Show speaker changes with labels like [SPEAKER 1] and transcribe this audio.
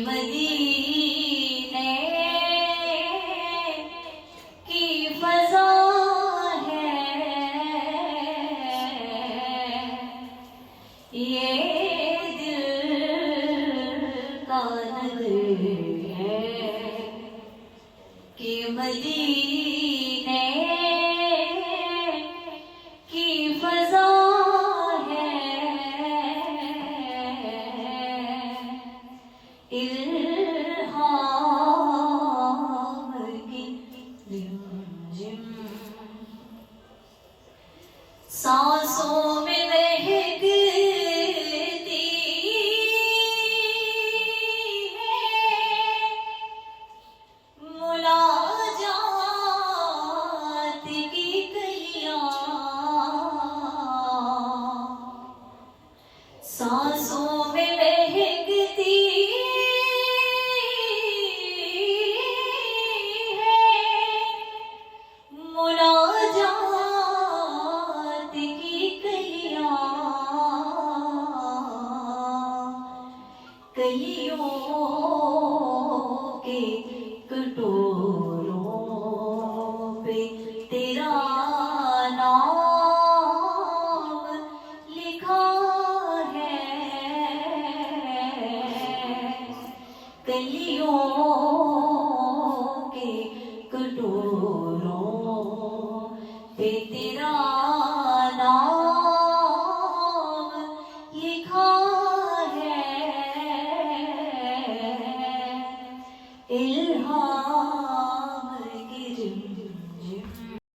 [SPEAKER 1] मदीने की फजा है ये दिल का नगर है कि मदीने की फजा इल्हाम की रिमझिम सांसों में महकती है मुलाजात की कलियां सांसों में महकती कलियों के कटोरों पे तेरा नाम लिखा है कलियों के कटोरों पे